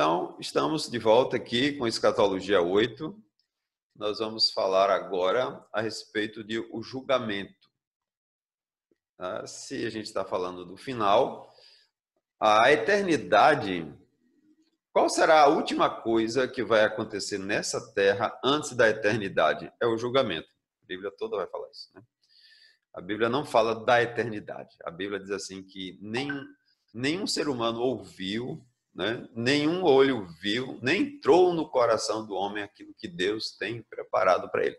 Então, estamos de volta aqui com Escatologia 8. Nós vamos falar agora a respeito de o julgamento. Se a gente está falando do final, a eternidade, qual será a última coisa que vai acontecer nessa terra antes da eternidade? É o julgamento. A Bíblia toda vai falar isso, né? A Bíblia não fala da eternidade. A Bíblia diz assim que nenhum ser humano ouviu, né? Nenhum olho viu, nem entrou no coração do homem aquilo que Deus tem preparado para ele.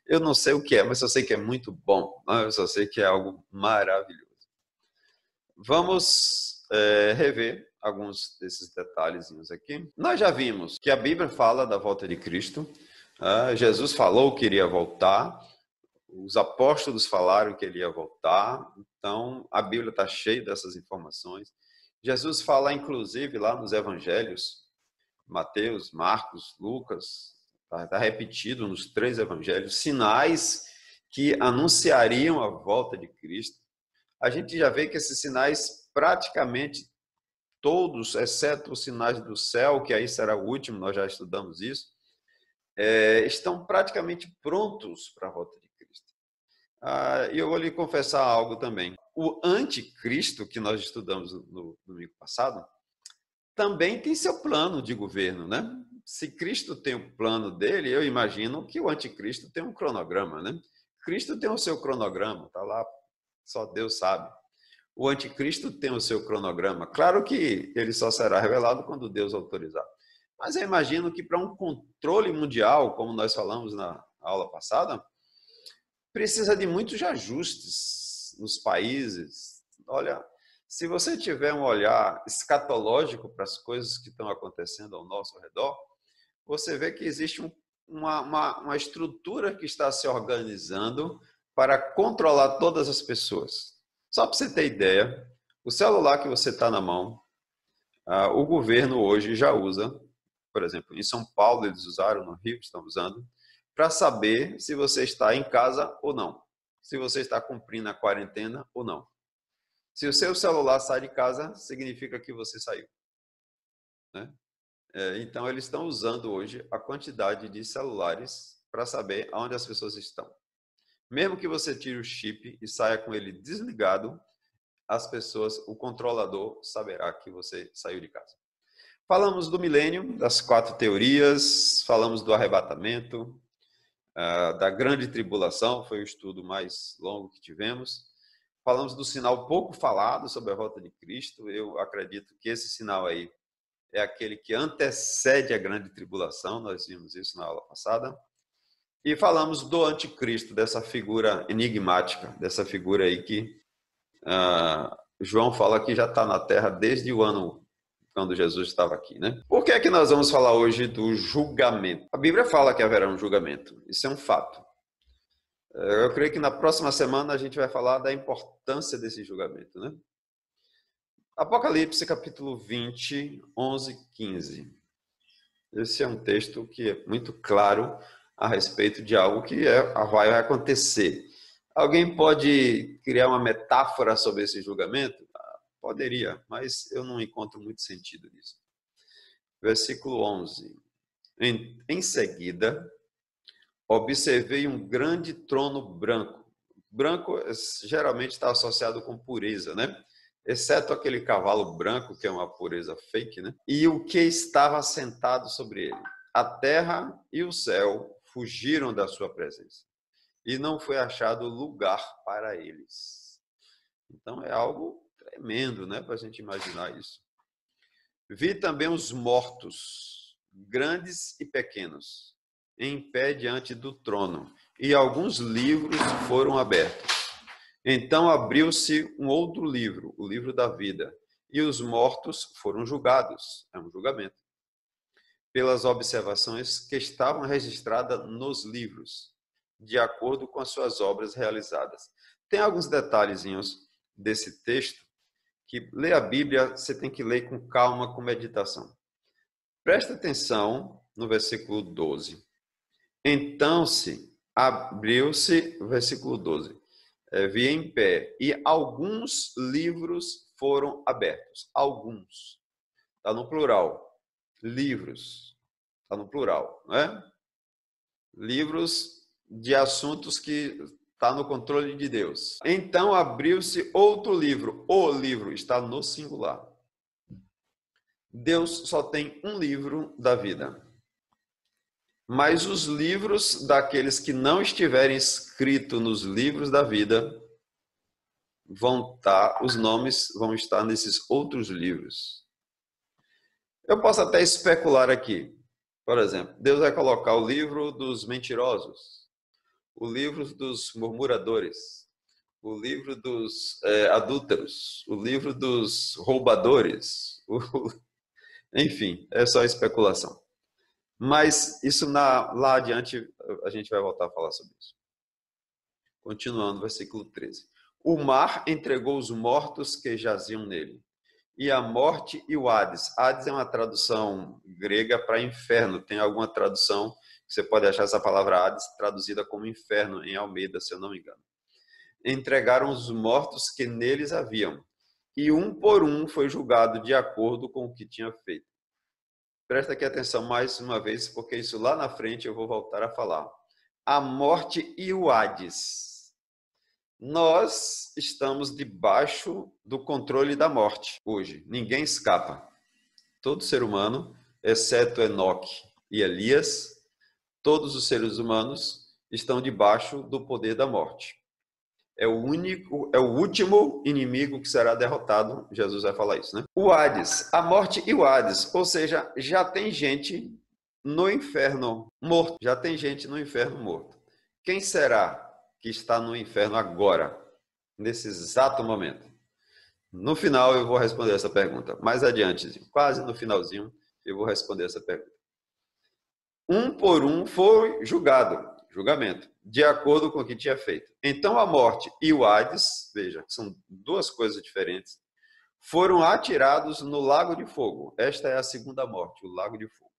Eu não sei o que é, mas eu sei que é muito bom, né? Eu só sei que é algo maravilhoso. Vamos rever alguns desses detalhezinhos aqui. Nós já vimos que a Bíblia fala da volta de Cristo. Jesus falou que iria voltar. Os apóstolos falaram que ele ia voltar. Então, a Bíblia está cheia dessas informações. Jesus fala, inclusive, lá nos evangelhos, Mateus, Marcos, Lucas, está repetido nos 3 evangelhos, sinais que anunciariam a volta de Cristo. A gente já vê que esses sinais, praticamente todos, exceto os sinais do céu, que aí será o último, nós já estudamos isso, estão praticamente prontos para a volta de Cristo. E eu vou lhe confessar algo também. O anticristo, que nós estudamos no domingo passado, também tem seu plano de governo, né? Se Cristo tem o plano dele, eu imagino que o anticristo tem um cronograma, né? Cristo tem o seu cronograma, está lá, só Deus sabe. O anticristo tem o seu cronograma. Claro que ele só será revelado quando Deus autorizar. Mas eu imagino que para um controle mundial, como nós falamos na aula passada, precisa de muitos ajustes nos países. Olha, se você tiver um olhar escatológico para as coisas que estão acontecendo ao nosso redor, você vê que existe uma estrutura que está se organizando para controlar todas as pessoas. Só para você ter ideia, o celular que você está na mão, o governo hoje já usa, por exemplo, em São Paulo eles usaram, no Rio estão usando, para saber se você está em casa ou não, se você está cumprindo a quarentena ou não. Se o seu celular sai de casa, significa que você saiu, né? Então, eles estão usando hoje a quantidade de celulares para saber onde as pessoas estão. Mesmo que você tire o chip e saia com ele desligado, as pessoas, o controlador saberá que você saiu de casa. Falamos do milênio, das 4 teorias, falamos do arrebatamento, da grande tribulação, foi o estudo mais longo que tivemos. Falamos do sinal pouco falado sobre a volta de Cristo. Eu acredito que esse sinal aí é aquele que antecede a grande tribulação, nós vimos isso na aula passada. E falamos do anticristo, dessa figura enigmática, dessa figura aí que João fala que já está na Terra desde o ano quando Jesus estava aqui, né? Por que é que nós vamos falar hoje do julgamento? A Bíblia fala que haverá um julgamento, isso é um fato. Eu creio que na próxima semana a gente vai falar da importância desse julgamento, né? Apocalipse, capítulo 20, 11, 15. Esse é um texto que é muito claro a respeito de algo que vai acontecer. Alguém pode criar uma metáfora sobre esse julgamento? Poderia, mas eu não encontro muito sentido nisso. Versículo 11. Em seguida, observei um grande trono branco. Branco geralmente está associado com pureza, né? Exceto aquele cavalo branco, que é uma pureza fake, né? E o que estava sentado sobre ele. A terra e o céu fugiram da sua presença, e não foi achado lugar para eles. Então é algo tremendo, né? Para a gente imaginar isso. Vi também os mortos, grandes e pequenos, em pé diante do trono, e alguns livros foram abertos. Então abriu-se um outro livro, o livro da vida, e os mortos foram julgados, é um julgamento, pelas observações que estavam registradas nos livros, de acordo com as suas obras realizadas. Tem alguns detalhezinhos desse texto que ler a Bíblia você tem que ler com calma, com meditação. Presta atenção no versículo 12. Então abriu-se, versículo 12. Vi em pé, e alguns livros foram abertos. Alguns. Está no plural. livros, está no plural, não é? Livros de assuntos que está no controle de Deus. Então abriu-se outro livro, o livro está no singular. Deus só tem um livro da vida. Mas os livros daqueles que não estiverem escritos nos livros da vida, os nomes vão estar nesses outros livros. Eu posso até especular aqui. Por exemplo, Deus vai colocar o livro dos mentirosos, o livro dos murmuradores, o livro dos adúlteros, o livro dos roubadores. Enfim, é só especulação. Mas isso lá adiante a gente vai voltar a falar sobre isso. Continuando, versículo 13. O mar entregou os mortos que jaziam nele, e a morte e o Hades. Hades é uma tradução grega para inferno. Tem alguma tradução que você pode achar essa palavra Hades traduzida como inferno em Almeida, se eu não me engano. Entregaram os mortos que neles haviam, e um por um foi julgado de acordo com o que tinha feito. Presta aqui atenção mais uma vez, porque isso lá na frente eu vou voltar a falar. A morte e o Hades. Nós estamos debaixo do controle da morte hoje. Ninguém escapa. Todo ser humano, exceto Enoque e Elias, todos os seres humanos estão debaixo do poder da morte. É o último inimigo que será derrotado. Jesus vai falar isso, né? O Hades, a morte e o Hades. Ou seja, já tem gente no inferno morto. Já tem gente no inferno morto. Quem será que está no inferno agora, nesse exato momento? No final eu vou responder essa pergunta. Mais adiante, quase no finalzinho, eu vou responder essa pergunta. Um por um foi julgamento, de acordo com o que tinha feito. Então a morte e o Hades, veja, são duas coisas diferentes, foram atirados no lago de fogo. Esta é a segunda morte, o lago de fogo.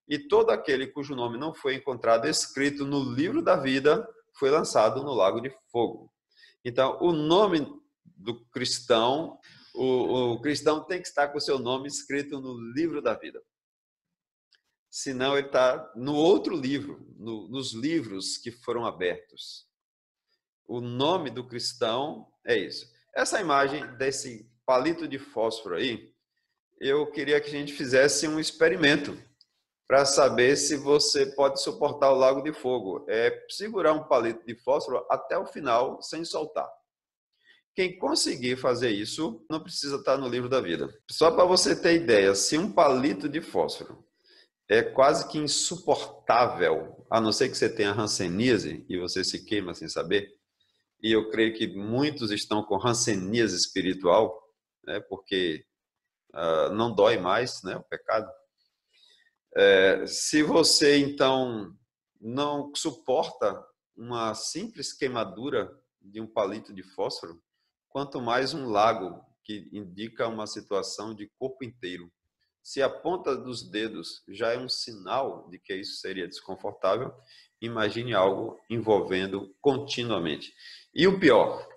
E todo aquele cujo nome não foi encontrado escrito no livro da vida foi lançado no lago de fogo. Então, o nome do cristão, o cristão tem que estar com o seu nome escrito no livro da vida. Senão ele está no outro livro, nos livros que foram abertos. O nome do cristão é isso. Essa imagem desse palito de fósforo aí, eu queria que a gente fizesse um experimento para saber se você pode suportar o lago de fogo. É segurar um palito de fósforo até o final sem soltar. Quem conseguir fazer isso não precisa estar no livro da vida. Só para você ter ideia, se um palito de fósforo é quase que insuportável, a não ser que você tenha hanseníase e você se queima sem saber, e eu creio que muitos estão com hanseníase espiritual, né, porque não dói mais, né, o pecado. Se você, então, não suporta uma simples queimadura de um palito de fósforo, quanto mais um lago, que indica uma situação de corpo inteiro. Se a ponta dos dedos já é um sinal de que isso seria desconfortável, imagine algo envolvendo continuamente. E o pior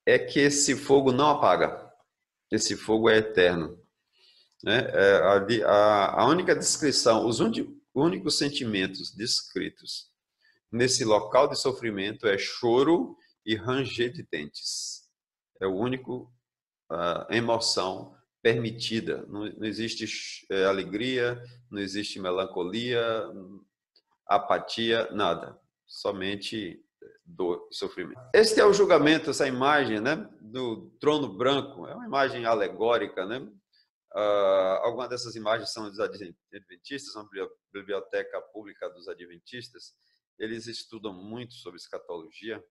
é que esse fogo não apaga. Esse fogo é eterno. Né? A única descrição, os únicos sentimentos descritos nesse local de sofrimento é choro e ranger de dentes. É o único emoção permitida. Não existe alegria, não existe melancolia, apatia, nada. Somente dor e sofrimento. Este é o julgamento, essa imagem, né, do trono branco. É uma imagem alegórica, né? Algumas dessas imagens são dos adventistas, uma biblioteca pública dos adventistas. Eles estudam muito sobre escatologia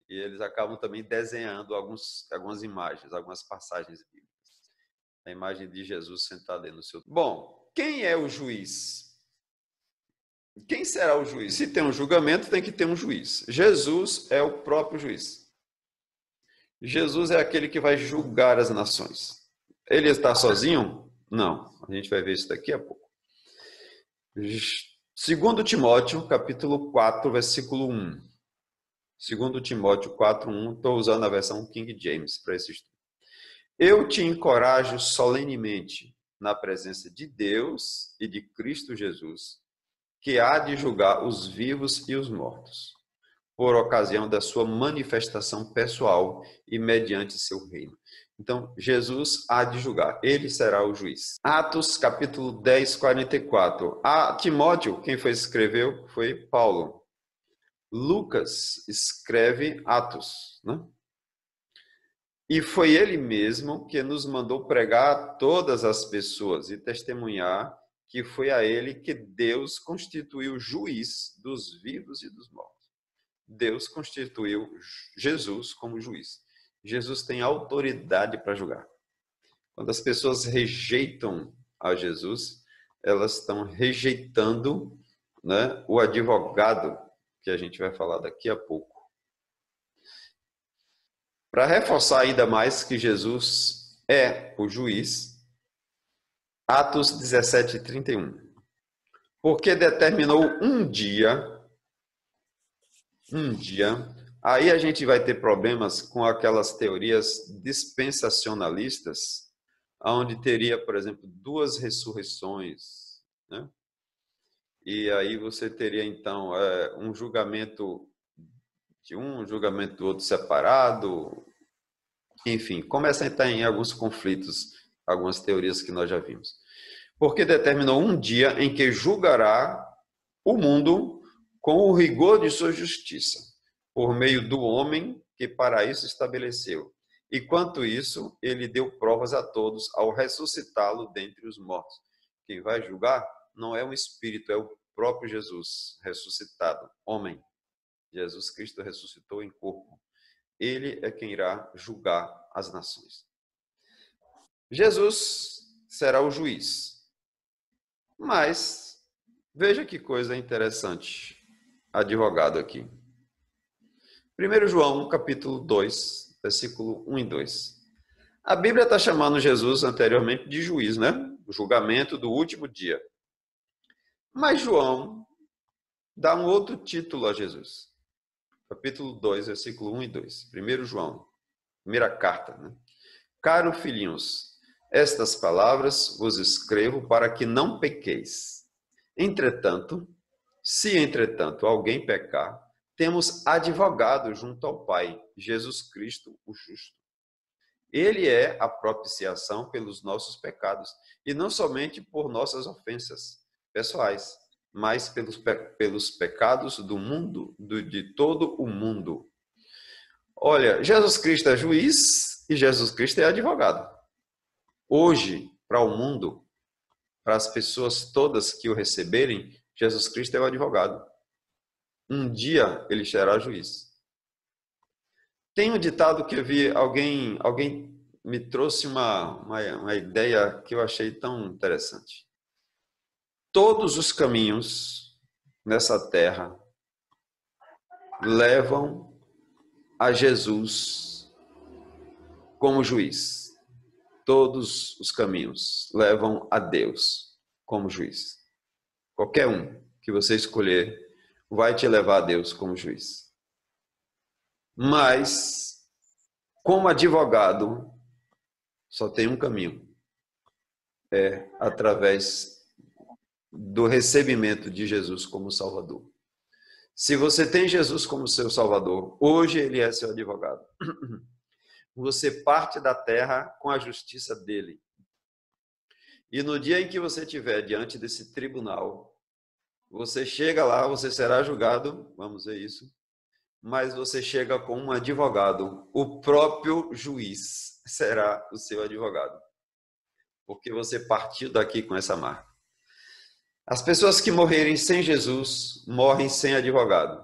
e eles acabam também desenhando algumas imagens, algumas passagens bíblicas. A imagem de Jesus sentado aí no seu... Bom, quem é o juiz? Quem será o juiz? Se tem um julgamento, tem que ter um juiz. Jesus é o próprio juiz. Jesus é aquele que vai julgar as nações. Ele está sozinho? Não. A gente vai ver isso daqui a pouco. 2 Timóteo, capítulo 4, versículo 1. 2 Timóteo 4, 1. Estou usando a versão King James para esse estudo. Eu te encorajo solenemente, na presença de Deus e de Cristo Jesus, que há de julgar os vivos e os mortos, por ocasião da sua manifestação pessoal e mediante seu reino. Então, Jesus há de julgar, ele será o juiz. Atos, capítulo 10, 44. A Timóteo, quem foi escreveu foi Paulo. Lucas escreve Atos, né? E foi ele mesmo que nos mandou pregar a todas as pessoas e testemunhar que foi a ele que Deus constituiu juiz dos vivos e dos mortos. Deus constituiu Jesus como juiz. Jesus tem autoridade para julgar. Quando as pessoas rejeitam a Jesus, elas estão rejeitando, né, o advogado, que a gente vai falar daqui a pouco. Para reforçar ainda mais que Jesus é o juiz, Atos 17, 31. Porque determinou um dia, aí a gente vai ter problemas com aquelas teorias dispensacionalistas, onde teria, por exemplo, duas ressurreições, né? E aí você teria, então, um julgamento de um julgamento do outro separado, enfim, começa a entrar em alguns conflitos, algumas teorias que nós já vimos. Porque determinou um dia em que julgará o mundo com o rigor de sua justiça, por meio do homem que para isso estabeleceu. E quanto isso, ele deu provas a todos ao ressuscitá-lo dentre os mortos. Quem vai julgar não é um espírito, é o próprio Jesus ressuscitado, homem. Jesus Cristo ressuscitou em corpo. Ele é quem irá julgar as nações. Jesus será o juiz. Mas, veja que coisa interessante, advogado aqui. 1 João, capítulo 2, versículo 1 e 2. A Bíblia está chamando Jesus anteriormente de juiz, né? O julgamento do último dia. Mas João dá um outro título a Jesus. Capítulo 2, versículo 1 e 2. 1 João, primeira carta, né? Caro filhinhos, estas palavras vos escrevo para que não pequeis. Entretanto, se entretanto alguém pecar, temos advogado junto ao Pai, Jesus Cristo, o justo. Ele é a propiciação pelos nossos pecados, e não somente por nossas ofensas pessoais, mas pelos pecados do mundo, de todo o mundo. Olha, Jesus Cristo é juiz e Jesus Cristo é advogado. Hoje, para o mundo, para as pessoas todas que o receberem, Jesus Cristo é o advogado. Um dia ele será juiz. Tem um ditado que eu vi, alguém me trouxe uma ideia que eu achei tão interessante. Todos os caminhos nessa terra levam a Jesus como juiz. Todos os caminhos levam a Deus como juiz. Qualquer um que você escolher vai te levar a Deus como juiz. Mas, como advogado, só tem um caminho. É através do recebimento de Jesus como Salvador. Se você tem Jesus como seu Salvador, hoje ele é seu advogado. Você parte da terra com a justiça dele. E no dia em que você estiver diante desse tribunal, você chega lá, você será julgado, vamos ver isso, mas você chega com um advogado. O próprio juiz será o seu advogado. Porque você partiu daqui com essa marca. As pessoas que morrerem sem Jesus, morrem sem advogado.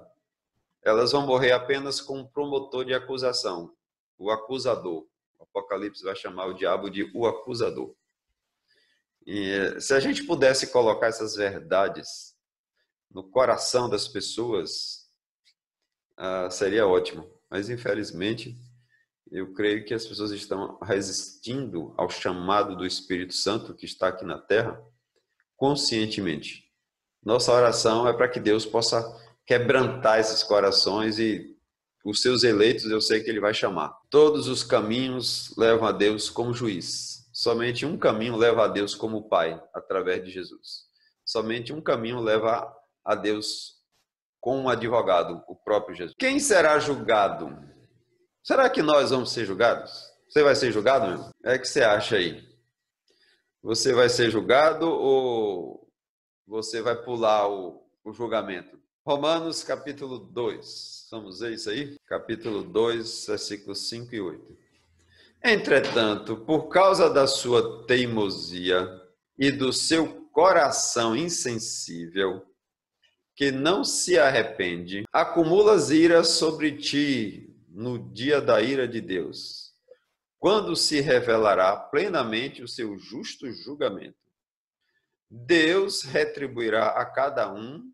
Elas vão morrer apenas com um promotor de acusação, o acusador. O Apocalipse vai chamar o diabo de o acusador. E se a gente pudesse colocar essas verdades no coração das pessoas, seria ótimo. Mas, infelizmente, eu creio que as pessoas estão resistindo ao chamado do Espírito Santo que está aqui na Terra, conscientemente. Nossa oração é para que Deus possa quebrantar esses corações e os seus eleitos eu sei que ele vai chamar. Todos os caminhos levam a Deus como juiz. Somente um caminho leva a Deus como Pai, através de Jesus. Somente um caminho leva a Deus com um advogado, o próprio Jesus. Quem será julgado? Será que nós vamos ser julgados? Você vai ser julgado mesmo? É o que você acha aí? Você vai ser julgado ou você vai pular o julgamento? Romanos capítulo 2. Vamos ver isso aí? Capítulo 2, versículos 5 e 8. Entretanto, por causa da sua teimosia e do seu coração insensível, que não se arrepende, acumulas ira sobre ti no dia da ira de Deus, quando se revelará plenamente o seu justo julgamento. Deus retribuirá a cada um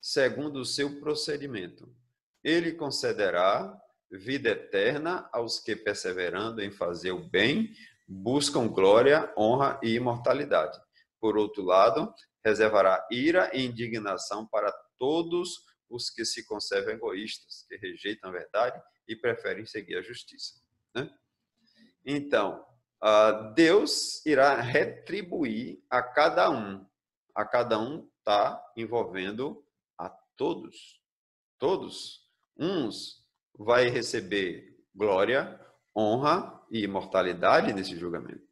segundo o seu procedimento. Ele concederá vida eterna aos que, perseverando em fazer o bem, buscam glória, honra e imortalidade. Por outro lado, reservará ira e indignação para todos os que se conservam egoístas, que rejeitam a verdade e preferem seguir a justiça. Né? Então, Deus irá retribuir a cada um. A cada um está envolvendo a todos. Todos. Uns vai receber glória, honra e imortalidade nesse julgamento.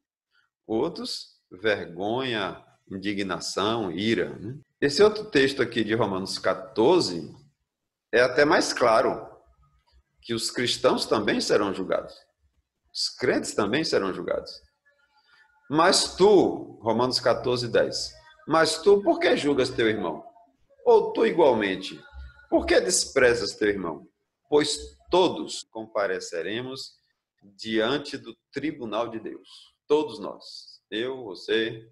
Outros, vergonha, indignação, ira. Né? Esse outro texto aqui de Romanos 14 é até mais claro, que os cristãos também serão julgados. Os crentes também serão julgados. Mas tu, Romanos 14, 10, mas tu, por que julgas teu irmão? Ou tu igualmente, por que desprezas teu irmão? Pois todos compareceremos diante do tribunal de Deus. Todos nós. Eu, você,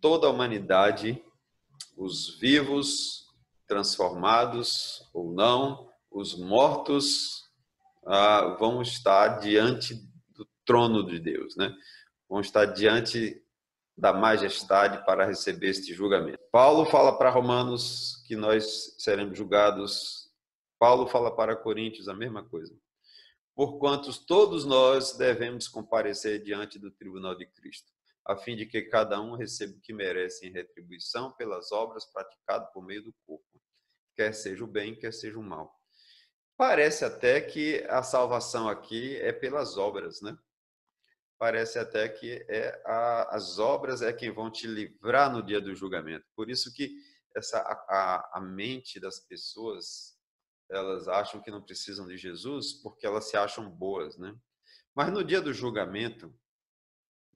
toda a humanidade, os vivos, transformados ou não, os mortos, vão estar diante do trono de Deus, né? Vão estar diante da majestade para receber este julgamento. Paulo fala para Romanos que nós seremos julgados. Paulo fala para Coríntios a mesma coisa. Porquanto todos nós devemos comparecer diante do tribunal de Cristo, a fim de que cada um receba o que merece em retribuição pelas obras praticadas por meio do corpo, quer seja o bem, quer seja o mal. Parece até que a salvação aqui é pelas obras, né? Parece até que as obras é quem vão te livrar no dia do julgamento. Por isso que a mente das pessoas, elas acham que não precisam de Jesus porque elas se acham boas, né? Mas no dia do julgamento,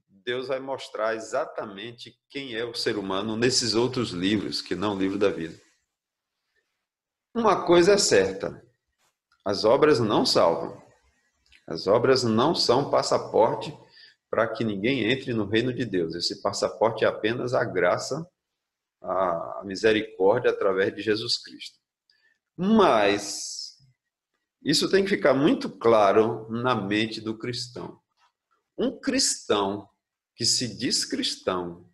Deus vai mostrar exatamente quem é o ser humano nesses outros livros, que não o livro da vida. Uma coisa é certa, as obras não salvam. As obras não são passaporte para que ninguém entre no reino de Deus. Esse passaporte é apenas a graça, a misericórdia através de Jesus Cristo. Mas isso tem que ficar muito claro na mente do cristão. Um cristão que se diz cristão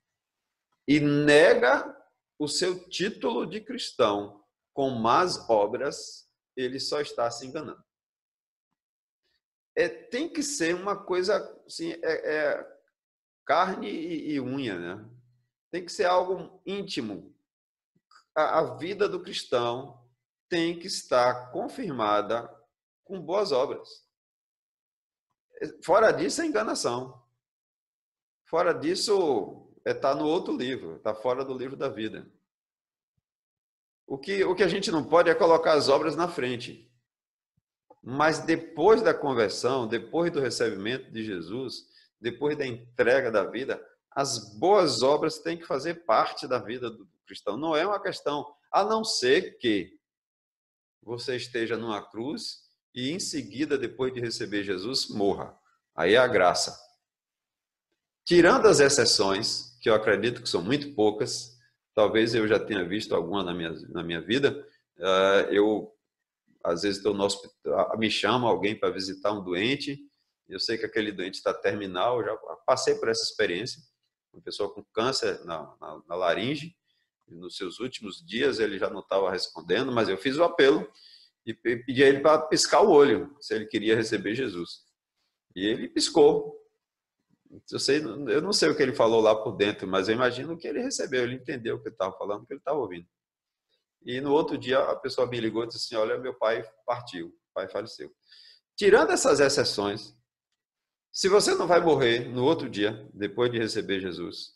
e nega o seu título de cristão com más obras, ele só está se enganando. Tem que ser uma coisa assim, carne e unha, né? Tem que ser algo íntimo. A vida do cristão tem que estar confirmada com boas obras. Fora disso é enganação. Fora disso está no outro livro, está fora do livro da vida. O que a gente não pode é colocar as obras na frente. Mas depois da conversão, depois do recebimento de Jesus, depois da entrega da vida, as boas obras têm que fazer parte da vida do cristão. Não é uma questão, a não ser que você esteja numa cruz e em seguida, depois de receber Jesus, morra. Aí é a graça. Tirando as exceções, que eu acredito que são muito poucas, talvez eu já tenha visto alguma na minha vida, às vezes estou no hospital, me chama alguém para visitar um doente, eu sei que aquele doente está terminal, eu já passei por essa experiência, uma pessoa com câncer na laringe, e nos seus últimos dias ele já não estava respondendo, mas eu fiz o apelo e pedi a ele para piscar o olho, se ele queria receber Jesus. E ele piscou. Eu não sei o que ele falou lá por dentro, mas eu imagino que ele recebeu, ele entendeu o que ele estava falando, o que ele estava ouvindo. E no outro dia a pessoa me ligou e disse assim, olha, meu pai partiu, o pai faleceu. Tirando essas exceções, se você não vai morrer no outro dia, depois de receber Jesus,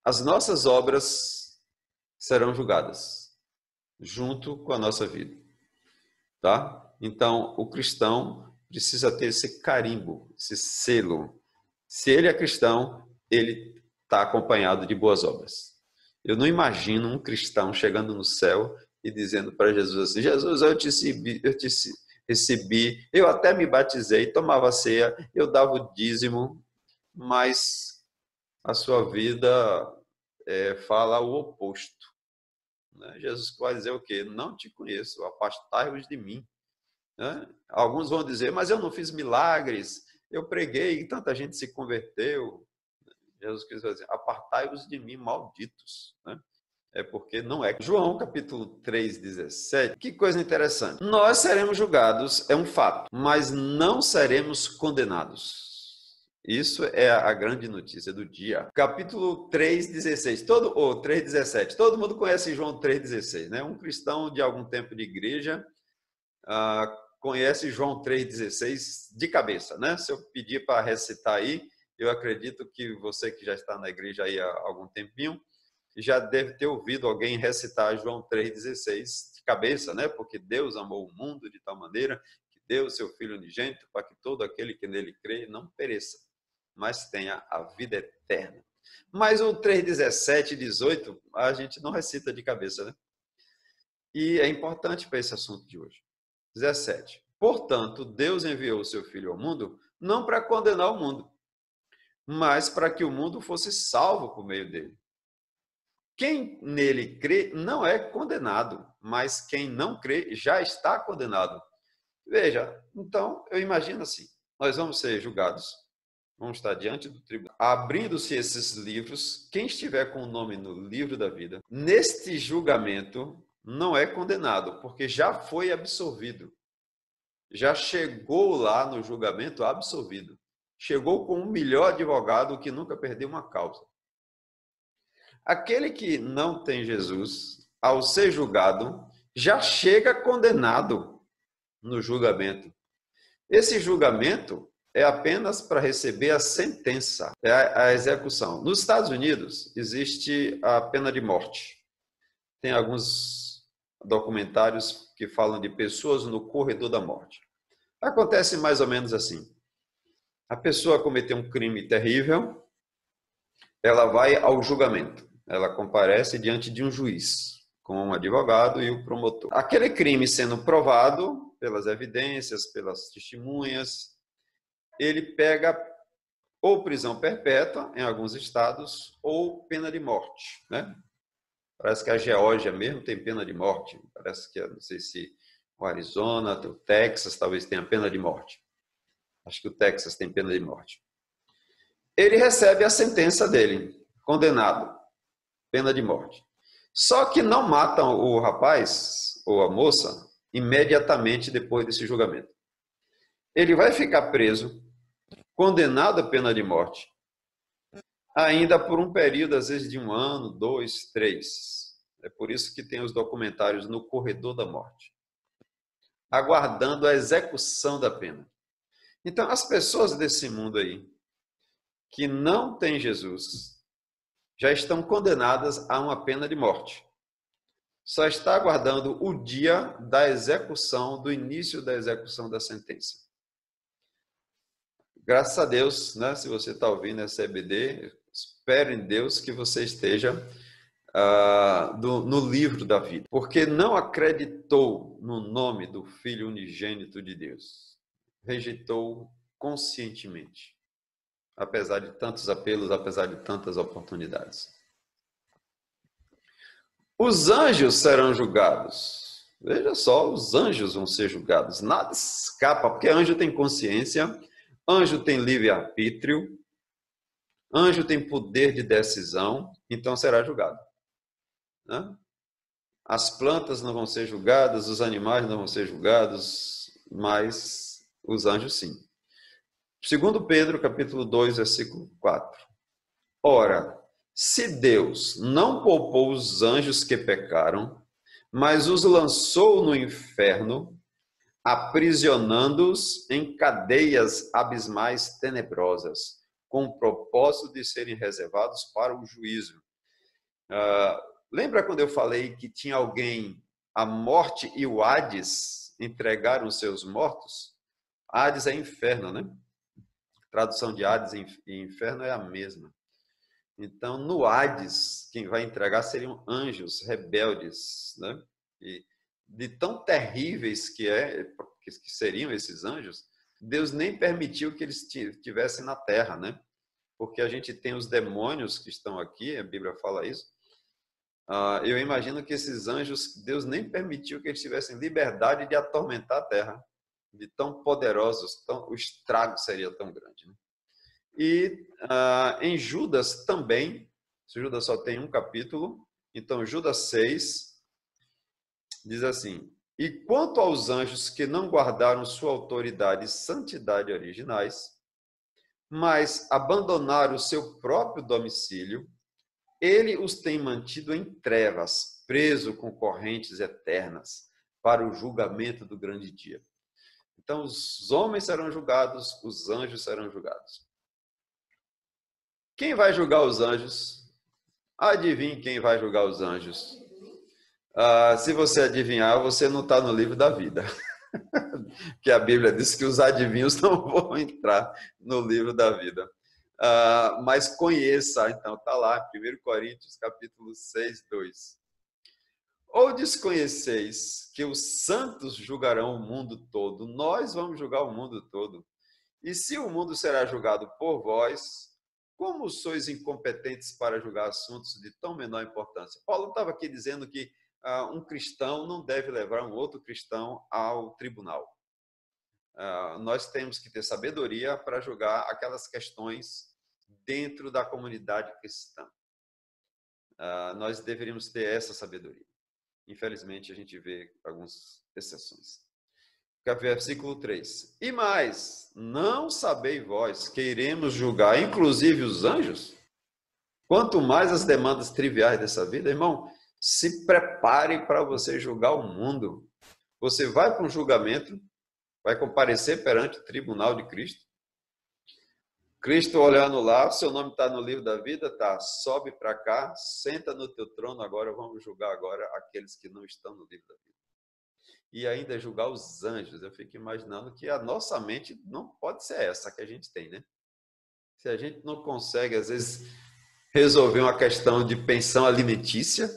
as nossas obras serão julgadas, junto com a nossa vida, tá? Então, o cristão precisa ter esse carimbo, esse selo. Se ele é cristão, ele está acompanhado de boas obras. Eu não imagino um cristão chegando no céu e dizendo para Jesus assim, Jesus, eu te recebi, eu até me batizei, tomava ceia, eu dava o dízimo, mas a sua vida fala o oposto. Né? Jesus vai dizer o quê? Não te conheço, afastai-vos de mim. Né? Alguns vão dizer, mas eu não fiz milagres, eu preguei e tanta gente se converteu. Jesus quis dizer, apartai-vos de mim, malditos. Né? É porque não é. João, capítulo 3:17. Que coisa interessante. Nós seremos julgados, é um fato, mas não seremos condenados. Isso é a grande notícia do dia. Capítulo 3:16. 3:17. Todo mundo conhece João 3:16, né? Um cristão de algum tempo de igreja conhece João 3:16 de cabeça, né? Se eu pedir para recitar aí, eu acredito que você que já está na igreja aí há algum tempinho, já deve ter ouvido alguém recitar João 3:16 de cabeça, né? Porque Deus amou o mundo de tal maneira que deu o seu Filho unigênito para que todo aquele que nele crê não pereça, mas tenha a vida eterna. Mas o 3:17 e 18 a gente não recita de cabeça, né? E é importante para esse assunto de hoje. 17. Portanto, Deus enviou o seu Filho ao mundo não para condenar o mundo, mas para que o mundo fosse salvo por meio dele. Quem nele crê não é condenado, mas quem não crê já está condenado. Veja, então eu imagino assim, nós vamos ser julgados, vamos estar diante do tribunal. Abrindo-se esses livros, quem estiver com o nome no livro da vida, neste julgamento não é condenado, porque já foi absolvido. Já chegou lá no julgamento absolvido. Chegou com um melhor advogado que nunca perdeu uma causa. Aquele que não tem Jesus, ao ser julgado, já chega condenado no julgamento. Esse julgamento é apenas para receber a sentença, é a execução. Nos Estados Unidos, existe a pena de morte. Tem alguns documentários que falam de pessoas no corredor da morte. Acontece mais ou menos assim. A pessoa cometeu um crime terrível, ela vai ao julgamento. Ela comparece diante de um juiz, com um advogado e o promotor. Aquele crime sendo provado pelas evidências, pelas testemunhas, ele pega ou prisão perpétua, em alguns estados, ou pena de morte, né? Parece que a Geórgia mesmo tem pena de morte. Parece que, não sei se o Arizona, o Texas, talvez tenha pena de morte. Acho que o Texas tem pena de morte. Ele recebe a sentença dele, condenado, pena de morte. Só que não matam o rapaz ou a moça imediatamente depois desse julgamento. Ele vai ficar preso, condenado à pena de morte, ainda por um período, às vezes, de 1 ano, 2, 3. É por isso que tem os documentários no corredor da morte, aguardando a execução da pena. Então, as pessoas desse mundo aí, que não têm Jesus, já estão condenadas a uma pena de morte. Só está aguardando o dia da execução, do início da execução da sentença. Graças a Deus, né? Se você está ouvindo essa EBD, espero em Deus que você esteja no livro da vida, porque não acreditou no nome do Filho unigênito de Deus, rejeitou conscientemente, apesar de tantos apelos, apesar de tantas oportunidades. Os anjos serão julgados. Veja só, os anjos vão ser julgados. Nada escapa, porque anjo tem consciência, anjo tem livre-arbítrio, anjo tem poder de decisão, então será julgado. Né? As plantas não vão ser julgadas, os animais não vão ser julgados, mas os anjos sim. Segundo Pedro, capítulo 2, versículo 4. Ora, se Deus não poupou os anjos que pecaram, mas os lançou no inferno, aprisionando-os em cadeias abismais tenebrosas, com o propósito de serem reservados para o juízo. Lembra quando eu falei que tinha alguém, a morte e o Hades entregaram seus mortos? Hades é inferno, né? A tradução de Hades e inferno é a mesma. Então, no Hades, quem vai entregar seriam anjos rebeldes, né? E de tão terríveis que seriam esses anjos, Deus nem permitiu que eles estivessem na terra, né? Porque a gente tem os demônios que estão aqui, a Bíblia fala isso. Eu imagino que esses anjos, Deus nem permitiu que eles tivessem liberdade de atormentar a terra, de tão poderosos, o estrago seria tão grande, né? E em Judas também, Judas só tem um capítulo, então Judas 6 diz assim: e quanto aos anjos que não guardaram sua autoridade e santidade originais, mas abandonaram o seu próprio domicílio, ele os tem mantido em trevas, preso com correntes eternas, para o julgamento do grande dia. Então, os homens serão julgados, os anjos serão julgados. Quem vai julgar os anjos? Adivinhe quem vai julgar os anjos. Se você adivinhar, você não está no livro da vida. Que a Bíblia diz que os adivinhos não vão entrar no livro da vida. Mas conheça, então, está lá, 1 Coríntios, capítulo 6, 2. Ou desconheceis que os santos julgarão o mundo todo? Nós vamos julgar o mundo todo. E se o mundo será julgado por vós, como sois incompetentes para julgar assuntos de tão menor importância? Paulo estava aqui dizendo que um cristão não deve levar um outro cristão ao tribunal. Nós temos que ter sabedoria para julgar aquelas questões dentro da comunidade cristã. Nós deveríamos ter essa sabedoria. Infelizmente, a gente vê algumas exceções. Versículo 3. E mais, não sabeis vós que iremos julgar inclusive os anjos? Quanto mais as demandas triviais dessa vida, irmão, se prepare para você julgar o mundo. Você vai para um julgamento, vai comparecer perante o tribunal de Cristo. Cristo olhando lá, seu nome está no livro da vida, tá? Sobe para cá, senta no teu trono agora, vamos julgar agora aqueles que não estão no livro da vida. E ainda julgar os anjos. Eu fico imaginando que a nossa mente não pode ser essa que a gente tem, né? Se a gente não consegue, às vezes, resolver uma questão de pensão alimentícia,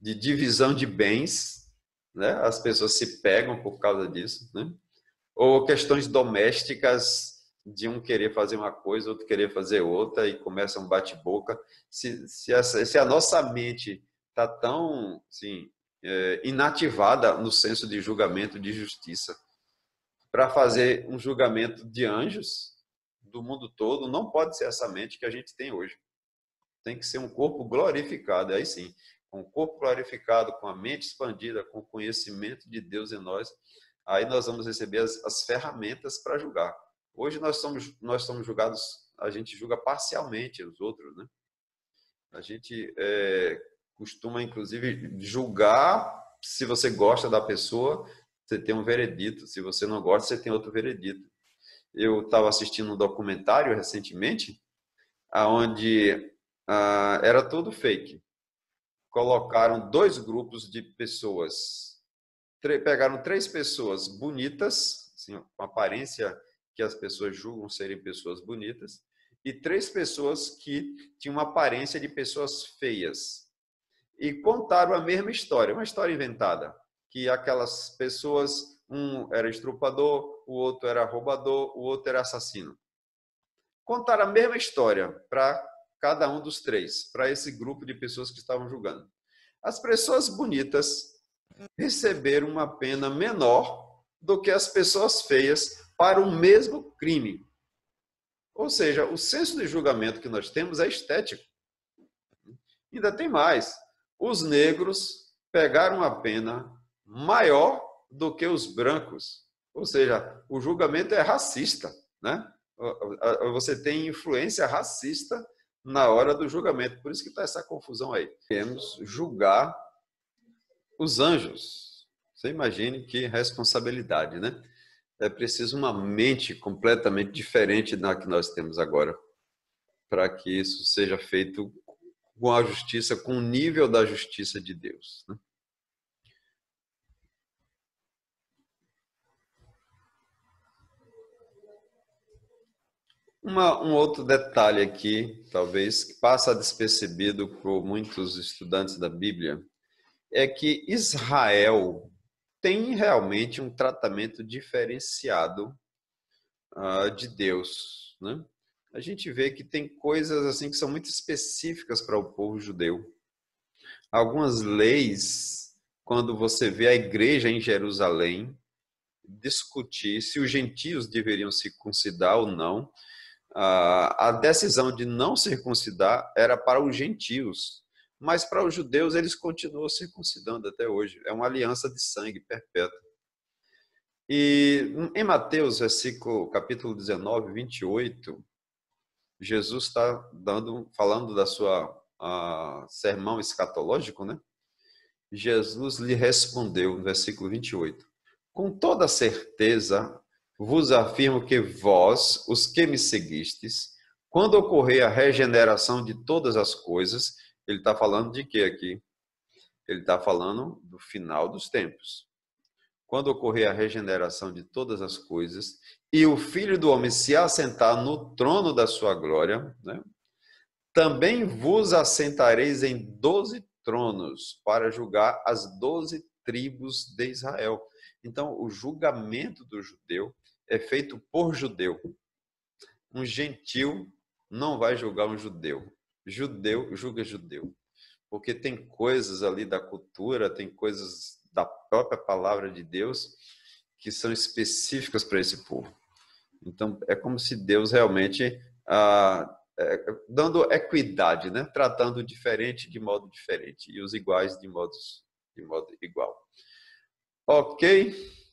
de divisão de bens, né? As pessoas se pegam por causa disso, né? Ou questões domésticas, de um querer fazer uma coisa, outro querer fazer outra, e começa um bate-boca. Se a nossa mente está tão, assim, inativada no senso de julgamento, de justiça, para fazer um julgamento de anjos do mundo todo, não pode ser essa mente que a gente tem hoje. Tem que ser um corpo glorificado, aí sim, com o corpo glorificado, com a mente expandida, com o conhecimento de Deus em nós, aí nós vamos receber as ferramentas para julgar. Hoje nós somos julgados, a gente julga parcialmente os outros, né? A gente costuma, inclusive, julgar. Se você gosta da pessoa, você tem um veredito. Se você não gosta, você tem outro veredito. Eu estava assistindo um documentário recentemente, onde era tudo fake. Colocaram 2 grupos de pessoas. Pegaram 3 pessoas bonitas, assim, com aparência que as pessoas julgam serem pessoas bonitas, e 3 pessoas que tinham uma aparência de pessoas feias. E contaram a mesma história, uma história inventada, que aquelas pessoas, um era estrupador, o outro era roubador, o outro era assassino. Contaram a mesma história para cada um dos 3, para esse grupo de pessoas que estavam julgando. As pessoas bonitas receberam uma pena menor do que as pessoas feias para o mesmo crime. Ou seja, o senso de julgamento que nós temos é estético. Ainda tem mais. Os negros pegaram uma pena maior do que os brancos. Ou seja, o julgamento é racista, né? Você tem influência racista na hora do julgamento. Por isso que está essa confusão aí. Queremos julgar os anjos. Você imagine que responsabilidade, né? É preciso uma mente completamente diferente da que nós temos agora, para que isso seja feito com a justiça, com o nível da justiça de Deus, né? Um outro detalhe aqui, talvez, que passa despercebido por muitos estudantes da Bíblia, é que Israel tem realmente um tratamento diferenciado de Deus, né? A gente vê que tem coisas assim que são muito específicas para o povo judeu. Algumas leis, quando você vê a igreja em Jerusalém discutir se os gentios deveriam circuncidar ou não, a decisão de não circuncidar era para os gentios, mas para os judeus eles continuam circuncidando até hoje. É uma aliança de sangue perpétua. E em Mateus, capítulo 19, 28, Jesus está falando da sua sermão escatológico, né? Jesus lhe respondeu, no versículo 28, com toda certeza vos afirmo que vós, os que me seguistes, quando ocorrer a regeneração de todas as coisas, ele está falando de quê aqui? Ele está falando do final dos tempos. Quando ocorrer a regeneração de todas as coisas, e o Filho do Homem se assentar no trono da sua glória, né? Também vos assentareis em 12 tronos para julgar as 12 tribos de Israel. Então, o julgamento do judeu é feito por judeu. Um gentil não vai julgar um judeu. Judeu julga judeu. Porque tem coisas ali da cultura, tem coisas da própria palavra de Deus que são específicas para esse povo. Então, é como se Deus realmente dando equidade, né? Tratando o diferente de modo diferente e os iguais de modo igual. Ok?